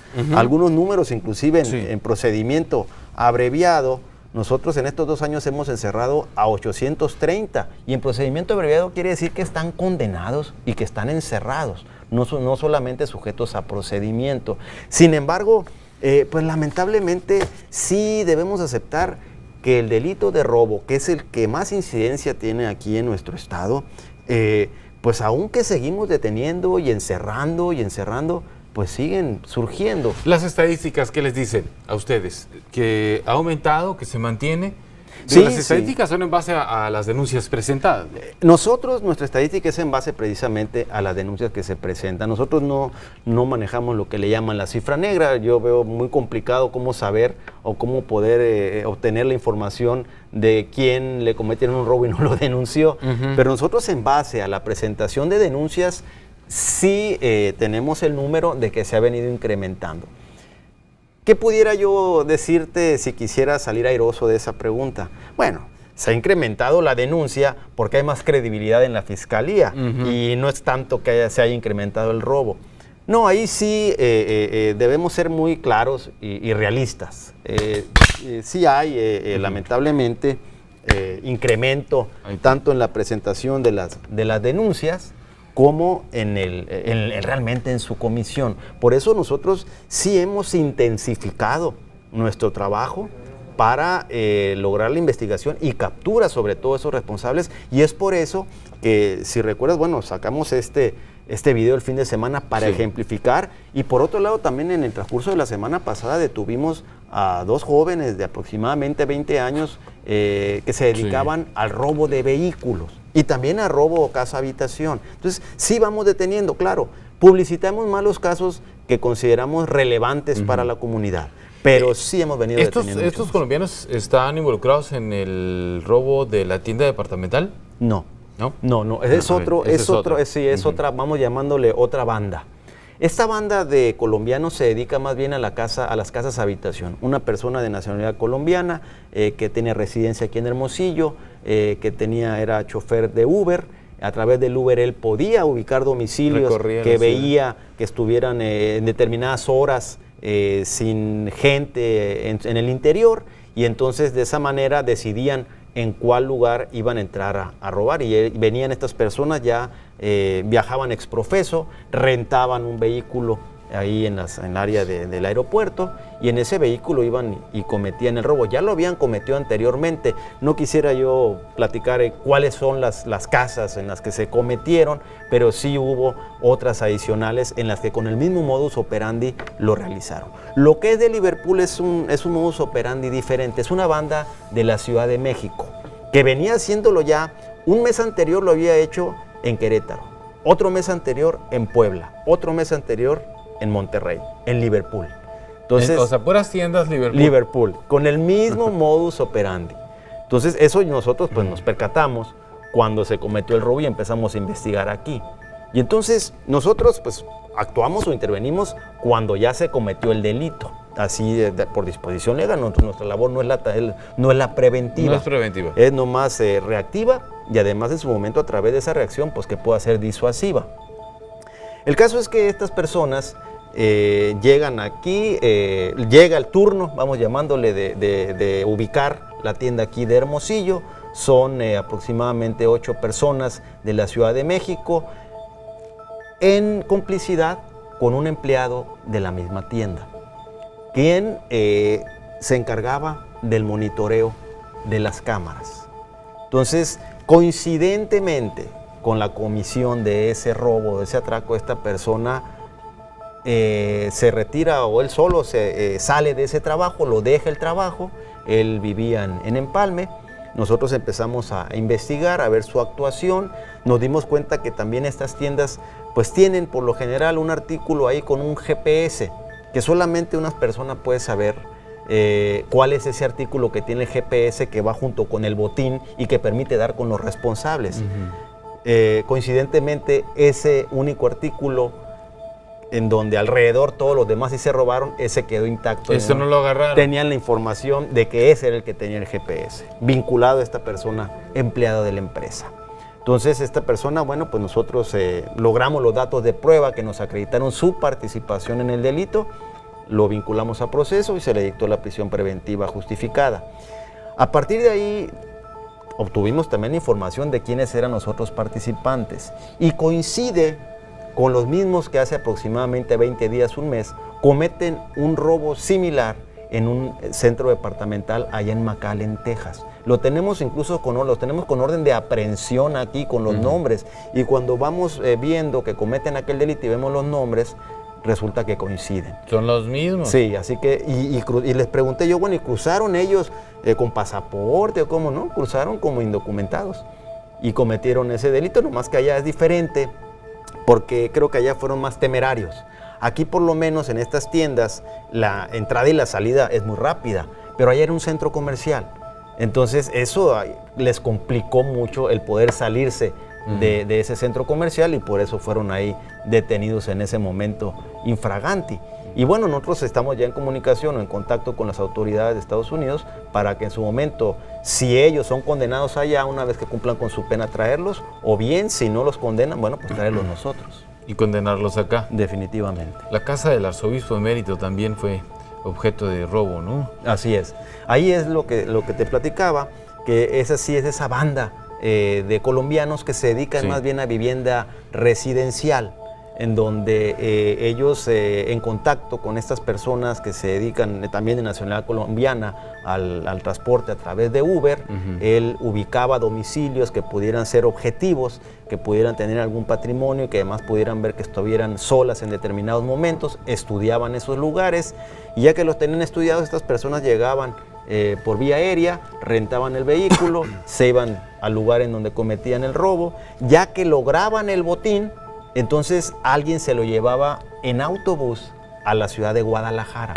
números, inclusive en procedimiento abreviado. Nosotros en estos 2 años hemos encerrado a 830, y en procedimiento abreviado quiere decir que están condenados y que están encerrados, no solamente sujetos a procedimiento. Sin embargo, pues lamentablemente sí debemos aceptar que el delito de robo, que es el que más incidencia tiene aquí en nuestro estado, pues aunque seguimos deteniendo y encerrando, pues siguen surgiendo. Las estadísticas, ¿qué les dicen a ustedes? ¿Que ha aumentado, que se mantiene? Sí, las estadísticas son en base a las denuncias presentadas. Nuestra estadística es en base precisamente a las denuncias que se presentan. Nosotros no manejamos lo que le llaman la cifra negra. Yo veo muy complicado cómo saber o cómo poder obtener la información de quién le cometieron un robo y no lo denunció. Pero nosotros, en base a la presentación de denuncias, sí tenemos el número de que se ha venido incrementando. ¿Qué pudiera yo decirte si quisiera salir airoso de esa pregunta? Bueno, se ha incrementado la denuncia porque hay más credibilidad en la fiscalía, y no es tanto que se haya incrementado el robo. No, ahí sí debemos ser muy claros y realistas. Sí hay, lamentablemente, incremento tanto en la presentación de las denuncias como realmente en su comisión. Por eso nosotros sí hemos intensificado nuestro trabajo para lograr la investigación y captura sobre todo esos responsables, y es por eso que, si recuerdas, bueno, sacamos este video el fin de semana para ejemplificar, y por otro lado también en el transcurso de la semana pasada detuvimos a 2 jóvenes de aproximadamente 20 años que se dedicaban al robo de vehículos y también a robo casa-habitación. Entonces sí vamos deteniendo, claro, publicitamos más los casos que consideramos relevantes para la comunidad, pero sí hemos venido deteniendo. ¿Estos colombianos están involucrados en el robo de la tienda departamental? No. Es otra, vamos llamándole otra banda. Esta banda de colombianos se dedica más bien a las casas habitación. Una persona de nacionalidad colombiana que tenía residencia aquí en Hermosillo, que era chofer de Uber. A través del Uber él podía ubicar domicilios que veía que estuvieran en determinadas horas sin gente en el interior, y entonces de esa manera decidían en cuál lugar iban a entrar a robar. Y venían estas personas, ya viajaban exprofeso, rentaban un vehículo ahí en el área del aeropuerto, y en ese vehículo iban y cometían el robo. Ya lo habían cometido anteriormente. No quisiera yo platicar cuáles son las casas en las que se cometieron, pero sí hubo otras adicionales en las que con el mismo modus operandi lo realizaron. Lo que es de Liverpool es un modus operandi diferente. Es una banda de la Ciudad de México que venía haciéndolo ya. Un mes anterior lo había hecho en Querétaro, otro mes anterior en Puebla, otro mes anterior en Monterrey, en Liverpool. Entonces, o sea, puras tiendas Liverpool. Liverpool, con el mismo modus operandi. Entonces, eso nosotros pues nos percatamos cuando se cometió el robo y empezamos a investigar aquí. Y entonces nosotros pues actuamos o intervenimos cuando ya se cometió el delito. Así por disposición legal. Nuestra labor no es la preventiva. No es preventiva. Es nomás reactiva, y además en su momento a través de esa reacción pues que pueda ser disuasiva. El caso es que estas personas llegan aquí, llega el turno, vamos llamándole, de ubicar la tienda aquí de Hermosillo. Son aproximadamente 8 personas de la Ciudad de México, en complicidad con un empleado de la misma tienda, quien se encargaba del monitoreo de las cámaras. Entonces, coincidentemente con la comisión de ese robo, de ese atraco, esta persona se retira, o él solo sale de ese trabajo, lo deja el trabajo. Él vivía en Empalme. Nosotros empezamos a investigar, a ver su actuación. Nos dimos cuenta que también estas tiendas pues tienen por lo general un artículo ahí con un GPS, que solamente una persona puede saber cuál es ese artículo que tiene el GPS, que va junto con el botín y que permite dar con los responsables. Coincidentemente, ese único artículo, en donde alrededor todos los demás sí se robaron, ese quedó intacto. Eso no lo agarraron. Tenían la información de que ese era el que tenía el GPS, vinculado a esta persona empleada de la empresa. Entonces esta persona, bueno, pues nosotros logramos los datos de prueba que nos acreditaron su participación en el delito, lo vinculamos a proceso y se le dictó la prisión preventiva justificada. A partir de ahí obtuvimos también información de quiénes eran los otros participantes, y coincide con los mismos que hace aproximadamente 20 días, un mes, cometen un robo similar en un centro departamental allá en McAllen, Texas. Lo tenemos incluso los tenemos con orden de aprehensión aquí, con los nombres, y cuando vamos viendo que cometen aquel delito y vemos los nombres, resulta que coinciden. ¿Son los mismos? Sí, así que, y les pregunté yo, bueno, ¿y cruzaron ellos con pasaporte o cómo no? Cruzaron como indocumentados y cometieron ese delito, nomás que allá es diferente, porque creo que allá fueron más temerarios. Aquí por lo menos en estas tiendas la entrada y la salida es muy rápida, pero allá era un centro comercial. Entonces eso les complicó mucho el poder salirse de ese centro comercial, y por eso fueron ahí detenidos en ese momento infraganti. Y bueno, nosotros estamos ya en comunicación o en contacto con las autoridades de Estados Unidos para que en su momento, si ellos son condenados allá, una vez que cumplan con su pena, traerlos, o bien si no los condenan, bueno, pues traerlos nosotros. Y condenarlos acá. Definitivamente. La casa del arzobispo emérito también fue objeto de robo, ¿no? Así es. Ahí es lo que te platicaba, que esa sí es esa banda de colombianos que se dedican más bien a vivienda residencial, en donde ellos en contacto con estas personas que se dedican también de nacionalidad colombiana al transporte a través de Uber, él ubicaba domicilios que pudieran ser objetivos, que pudieran tener algún patrimonio y que además pudieran ver que estuvieran solas en determinados momentos, estudiaban esos lugares, y ya que los tenían estudiados, estas personas llegaban por vía aérea, rentaban el vehículo, se iban al lugar en donde cometían el robo. Ya que lograban el botín, entonces alguien se lo llevaba en autobús a la ciudad de Guadalajara,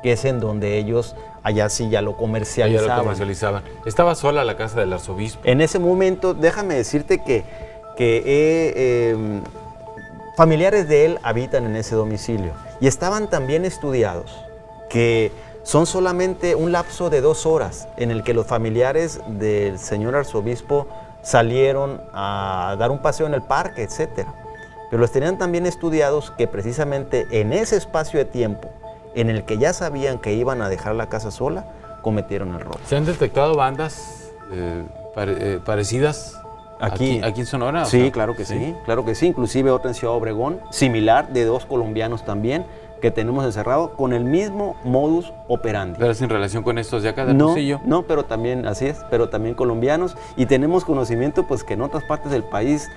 que es en donde ellos allá sí ya lo comercializaban. ¿Estaba sola la casa del arzobispo? En ese momento, déjame decirte que familiares de él habitan en ese domicilio, y estaban también estudiados que son solamente un lapso de 2 horas en el que los familiares del señor arzobispo salieron a dar un paseo en el parque, etcétera. Pero los tenían también estudiados que precisamente en ese espacio de tiempo en el que ya sabían que iban a dejar la casa sola, cometieron el robo. ¿Se han detectado bandas parecidas aquí en Sonora? Sí, claro que sí, claro que sí. Inclusive otra en Ciudad Obregón, similar, de 2 colombianos también, que tenemos encerrado con el mismo modus operandi. Pero sin relación con estos de acá, de Hermosillo. No, pero también, así es, pero también colombianos. Y tenemos conocimiento pues que en otras partes del país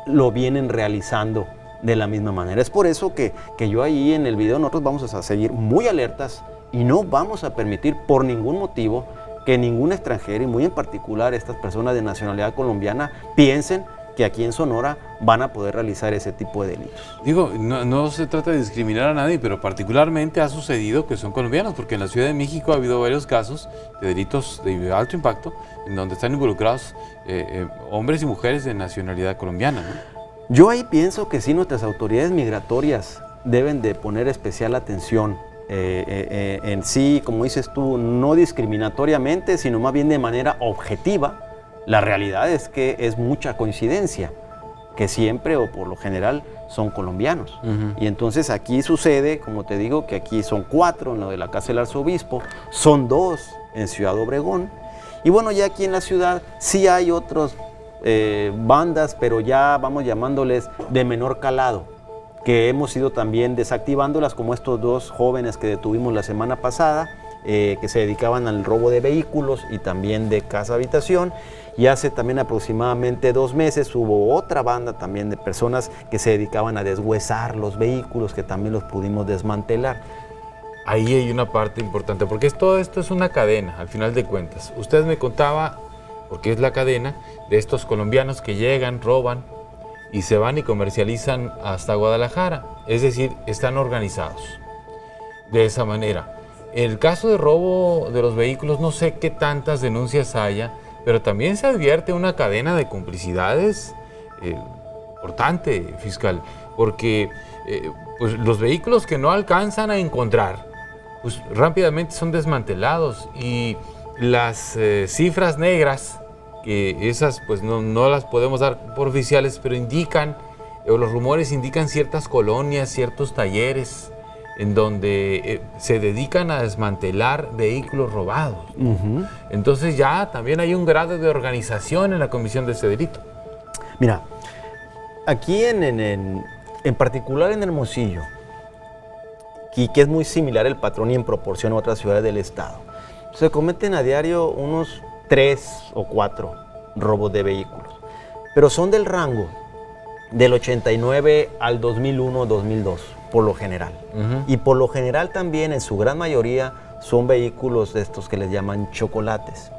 lo vienen realizando de la misma manera. Es por eso que yo ahí en el video nosotros vamos a seguir muy alertas y no vamos a permitir por ningún motivo que ningún extranjero, y muy en particular estas personas de nacionalidad colombiana, piensen que aquí en Sonora van a poder realizar ese tipo de delitos. Digo, no se trata de discriminar a nadie, pero particularmente ha sucedido que son colombianos, porque en la Ciudad de México ha habido varios casos de delitos de alto impacto en donde están involucrados hombres y mujeres de nacionalidad colombiana, ¿no? Yo ahí pienso que sí, nuestras autoridades migratorias deben de poner especial atención en sí, como dices tú, no discriminatoriamente, sino más bien de manera objetiva. La realidad es que es mucha coincidencia, que siempre o por lo general son colombianos. Y entonces aquí sucede, como te digo, que aquí son 4 en lo de la Casa del Arzobispo, son 2 en Ciudad Obregón, y bueno, ya aquí en la ciudad sí hay otros bandas, pero ya vamos llamándoles de menor calado, que hemos ido también desactivándolas, como estos 2 jóvenes que detuvimos la semana pasada, que se dedicaban al robo de vehículos y también de casa-habitación. Y hace también aproximadamente 2 meses hubo otra banda también de personas que se dedicaban a deshuesar los vehículos, que también los pudimos desmantelar. Ahí hay una parte importante, porque todo esto es una cadena, al final de cuentas. Usted me contaba, porque es la cadena, de estos colombianos que llegan, roban y se van y comercializan hasta Guadalajara. Es decir, están organizados de esa manera. El caso de robo de los vehículos, no sé qué tantas denuncias haya, pero también se advierte una cadena de complicidades importante, fiscal, porque pues los vehículos que no alcanzan a encontrar, pues rápidamente son desmantelados, y las cifras negras, que esas pues no las podemos dar por oficiales, pero indican, o los rumores indican ciertas colonias, ciertos talleres, en donde se dedican a desmantelar vehículos robados. Entonces ya también hay un grado de organización en la comisión de ese delito. Mira, aquí en particular en Hermosillo, y que es muy similar el patrón y en proporción a otras ciudades del estado, se cometen a diario unos 3 o 4 robos de vehículos, pero son del rango del 89 al 2001, 2002. Por lo general. Y por lo general también, en su gran mayoría, son vehículos de estos que les llaman chocolates,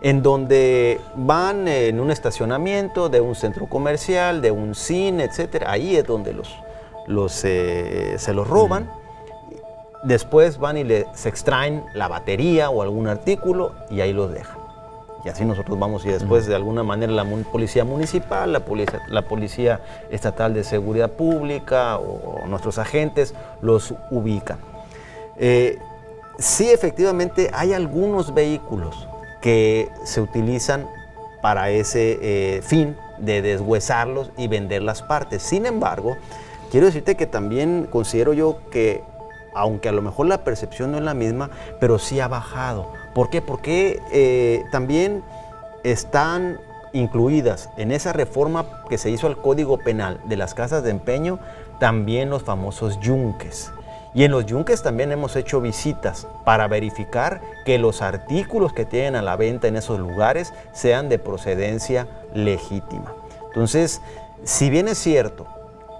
en donde van en un estacionamiento de un centro comercial, de un cine, etcétera. Ahí es donde se los roban. Después van y se extraen la batería o algún artículo y ahí los dejan. Y así nosotros vamos, y después de alguna manera la policía municipal, la policía estatal de seguridad pública o nuestros agentes los ubican. Sí, efectivamente hay algunos vehículos que se utilizan para ese fin de deshuesarlos y vender las partes. Sin embargo, quiero decirte que también considero yo que, aunque a lo mejor la percepción no es la misma, pero sí ha bajado. ¿Por qué? Porque también están incluidas en esa reforma que se hizo al Código Penal de las casas de empeño también los famosos yunques. Y en los yunques también hemos hecho visitas para verificar que los artículos que tienen a la venta en esos lugares sean de procedencia legítima. Entonces, si bien es cierto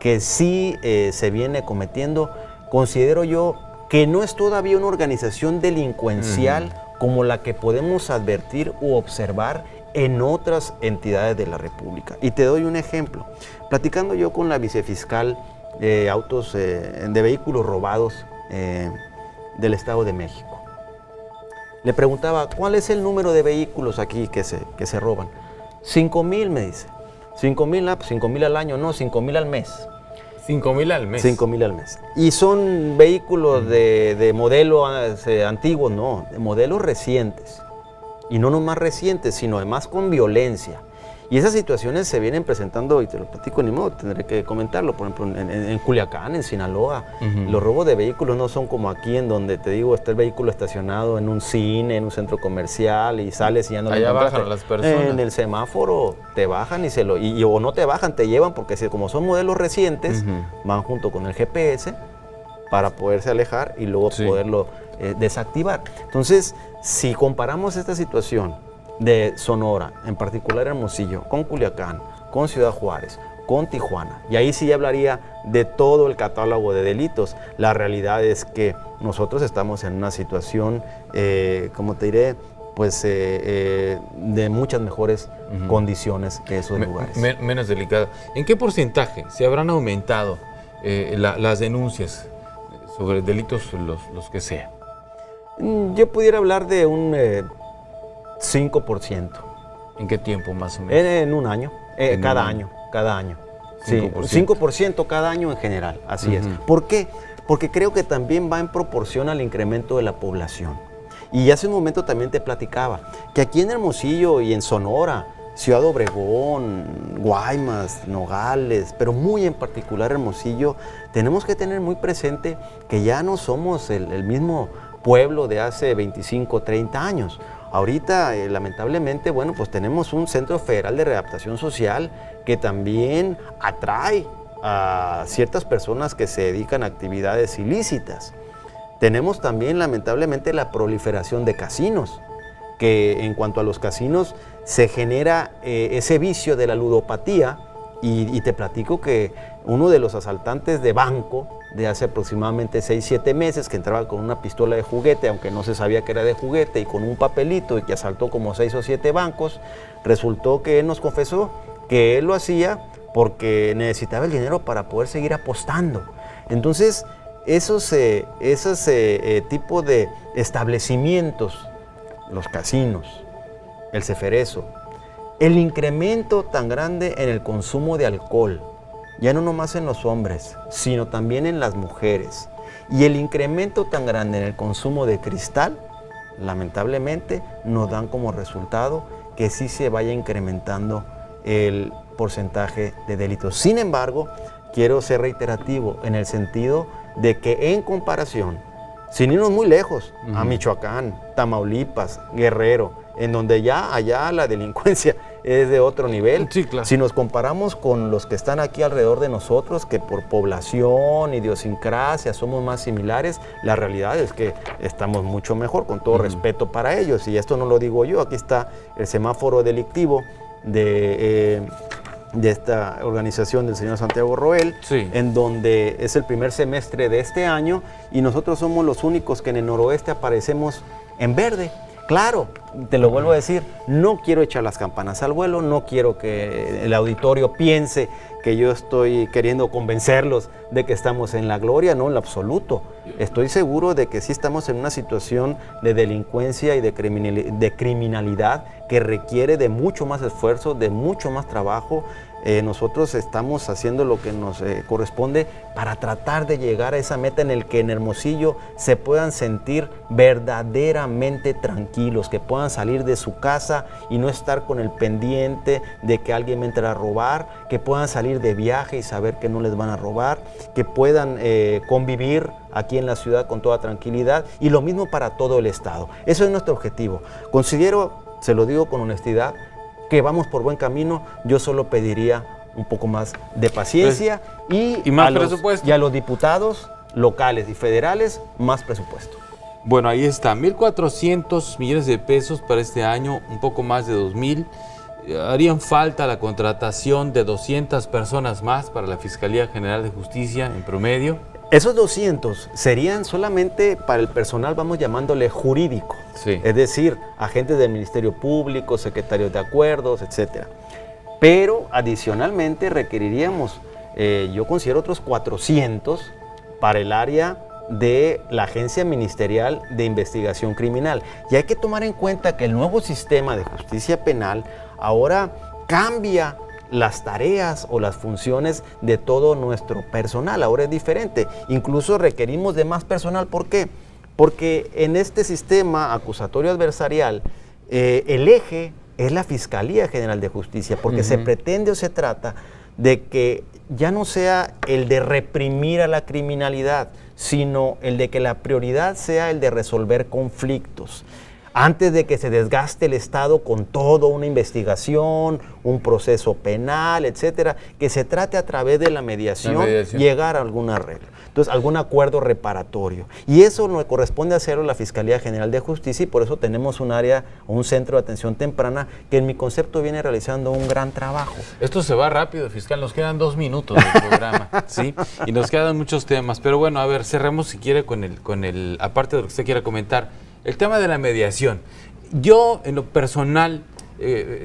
que sí se viene cometiendo, considero yo que no es todavía una organización delincuencial como la que podemos advertir u observar en otras entidades de la República. Y te doy un ejemplo. Platicando yo con la vicefiscal de autos, de vehículos robados del Estado de México, le preguntaba, ¿cuál es el número de vehículos aquí que se roban? 5,000, me dice. 5,000, pues 5,000 al año, no, 5,000 al mes. 5,000 al mes. 5,000 al mes. Y son vehículos de modelo antiguos, no, de modelos recientes. Y no nomás recientes, sino además con violencia. Y esas situaciones se vienen presentando, y te lo platico, ni modo, tendré que comentarlo. Por ejemplo, en Culiacán, en Sinaloa, los robos de vehículos no son como aquí, en donde te digo, está el vehículo estacionado en un cine, en un centro comercial, y sales y ya no lo encontraste. Allá bajan las personas. En el semáforo te bajan o no te bajan, te llevan, porque como son modelos recientes, van junto con el GPS para poderse alejar y luego poderlo desactivar. Entonces, si comparamos esta situación de Sonora, en particular Hermosillo, con Culiacán, con Ciudad Juárez, con Tijuana, y ahí sí ya hablaría de todo el catálogo de delitos, la realidad es que nosotros estamos en una situación, como te diré, pues de muchas mejores condiciones que esos lugares. Menos delicada. ¿En qué porcentaje se habrán aumentado las denuncias sobre delitos los que sean? Yo pudiera hablar de un 5%. ¿En qué tiempo más o menos? En un año, cada año. 5%. Sí, 5% cada año en general, así es. ¿Por qué? Porque creo que también va en proporción al incremento de la población. Y hace un momento también te platicaba que aquí en Hermosillo y en Sonora, Ciudad Obregón, Guaymas, Nogales, pero muy en particular Hermosillo, tenemos que tener muy presente que ya no somos el mismo pueblo de hace 25, 30 años. Ahorita, lamentablemente, bueno, pues tenemos un Centro Federal de Readaptación Social que también atrae a ciertas personas que se dedican a actividades ilícitas. Tenemos también, lamentablemente, la proliferación de casinos, que en cuanto a los casinos se genera ese vicio de la ludopatía, y te platico que uno de los asaltantes de banco de hace aproximadamente 6, 7 meses, que entraba con una pistola de juguete, aunque no se sabía que era de juguete, y con un papelito, y que asaltó como 6 o 7 bancos, resultó que él nos confesó que él lo hacía porque necesitaba el dinero para poder seguir apostando. Entonces, esos tipos de establecimientos, los casinos, el ceferezo, el incremento tan grande en el consumo de alcohol, ya no nomás en los hombres, sino también en las mujeres, y el incremento tan grande en el consumo de cristal, lamentablemente nos dan como resultado que sí se vaya incrementando el porcentaje de delitos. Sin embargo, quiero ser reiterativo en el sentido de que en comparación, sin irnos muy lejos, a Michoacán, Tamaulipas, Guerrero, en donde ya allá la delincuencia es de otro nivel. Sí, claro. Si nos comparamos con los que están aquí alrededor de nosotros, que por población, idiosincrasia somos más similares, la realidad es que estamos mucho mejor, con todo respeto para ellos. Y esto no lo digo yo, aquí está el semáforo delictivo de esta organización del señor Santiago Roel, en donde es el primer semestre de este año, y nosotros somos los únicos que en el noroeste aparecemos en verde. Claro, te lo vuelvo a decir, no quiero echar las campanas al vuelo, no quiero que el auditorio piense que yo estoy queriendo convencerlos de que estamos en la gloria, no, en lo absoluto. Estoy seguro de que sí estamos en una situación de delincuencia y de criminalidad que requiere de mucho más esfuerzo, de mucho más trabajo. Nosotros estamos haciendo lo que nos corresponde para tratar de llegar a esa meta en el que en Hermosillo se puedan sentir verdaderamente tranquilos, que puedan salir de su casa y no estar con el pendiente de que alguien me entre a robar, que puedan salir de viaje y saber que no les van a robar, que puedan convivir aquí en la ciudad con toda tranquilidad, y lo mismo para todo el estado. Eso es nuestro objetivo. Considero, se lo digo con honestidad, que vamos por buen camino. Yo solo pediría un poco más de paciencia y más presupuesto. Y a los diputados locales y federales, más presupuesto. Bueno, ahí está, 1.400 millones de pesos para este año, un poco más de 2.000. Harían falta la contratación de 200 personas más para la Fiscalía General de Justicia en promedio. Esos 200 serían solamente para el personal, vamos llamándole jurídico, es decir, agentes del Ministerio Público, secretarios de acuerdos, etcétera. Pero adicionalmente requeriríamos, yo considero otros 400 para el área de la Agencia Ministerial de Investigación Criminal. Y hay que tomar en cuenta que el nuevo sistema de justicia penal ahora cambia las tareas o las funciones de todo nuestro personal. Ahora es diferente. Incluso requerimos de más personal. ¿Por qué? Porque en este sistema acusatorio adversarial, el eje es la Fiscalía General de Justicia, porque se pretende o se trata de que ya no sea el de reprimir a la criminalidad, sino el de que la prioridad sea el de resolver conflictos. Antes de que se desgaste el Estado con toda una investigación, un proceso penal, etcétera, que se trate a través de la mediación. Llegar a algún arreglo. Entonces, algún acuerdo reparatorio. Y eso nos corresponde hacerlo la Fiscalía General de Justicia, y por eso tenemos un área, un centro de atención temprana, que en mi concepto viene realizando un gran trabajo. Esto se va rápido, fiscal, nos quedan 2 minutos del programa, ¿sí? Y nos quedan muchos temas, pero bueno, a ver, cerremos si quiere con el aparte de lo que usted quiera comentar, el tema de la mediación. Yo, en lo personal,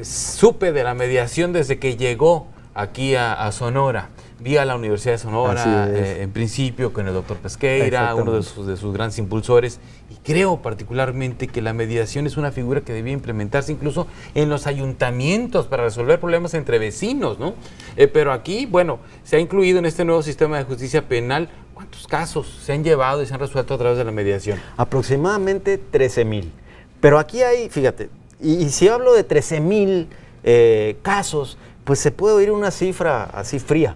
supe de la mediación desde que llegó aquí a Sonora. Vi a la Universidad de Sonora, en principio, con el doctor Pesqueira, uno de sus grandes impulsores, y creo particularmente que la mediación es una figura que debía implementarse incluso en los ayuntamientos para resolver problemas entre vecinos, ¿no? Pero aquí, bueno, se ha incluido en este nuevo sistema de justicia penal. ¿Cuántos casos se han llevado y se han resuelto a través de la mediación? Aproximadamente 13,000. Pero aquí hay, fíjate, y si hablo de 13,000 casos, pues se puede oír una cifra así fría.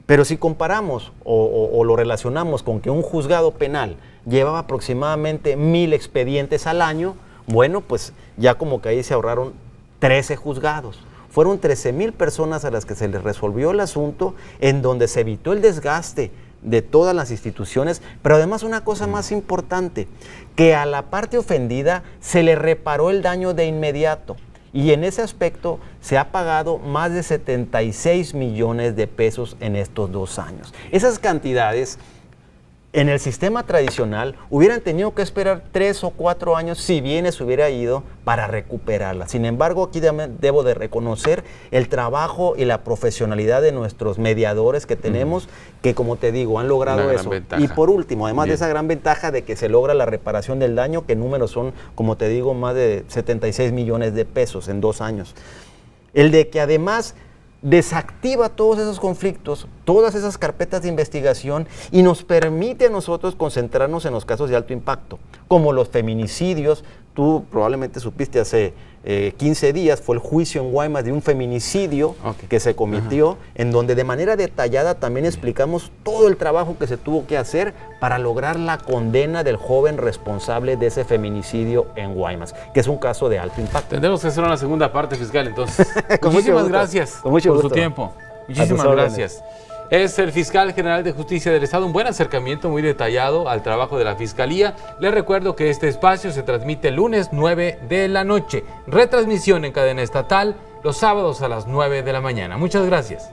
Pero si comparamos o lo relacionamos con que un juzgado penal llevaba aproximadamente 1,000 expedientes al año, bueno, pues ya como que ahí se ahorraron 13 juzgados. Fueron 13,000 personas a las que se les resolvió el asunto, en donde se evitó el desgaste de todas las instituciones, pero además una cosa más importante, que a la parte ofendida se le reparó el daño de inmediato. Y en ese aspecto se ha pagado más de 76 millones de pesos en estos 2 años. Esas cantidades, en el sistema tradicional, hubieran tenido que esperar 3 o 4 años si bien se hubiera ido para recuperarlas. Sin embargo, aquí debo de reconocer el trabajo y la profesionalidad de nuestros mediadores que tenemos, que como te digo, han logrado eso. Y por último, además de esa gran ventaja de que se logra la reparación del daño, que en números son, como te digo, más de 76 millones de pesos en 2 años. El de que además desactiva todos esos conflictos, todas esas carpetas de investigación, y nos permite a nosotros concentrarnos en los casos de alto impacto, como los feminicidios. Tú probablemente supiste hace 15 días, fue el juicio en Guaymas de un feminicidio que se cometió, en donde de manera detallada también explicamos todo el trabajo que se tuvo que hacer para lograr la condena del joven responsable de ese feminicidio en Guaymas, que es un caso de alto impacto. Tendremos que hacer una segunda parte, fiscal, entonces. Muchísimas gracias por su tiempo. Muchísimas gracias. Es el fiscal general de Justicia del Estado, un buen acercamiento muy detallado al trabajo de la Fiscalía. Les recuerdo que este espacio se transmite el lunes 9 de la noche, retransmisión en cadena estatal los sábados a las 9 de la mañana. Muchas gracias.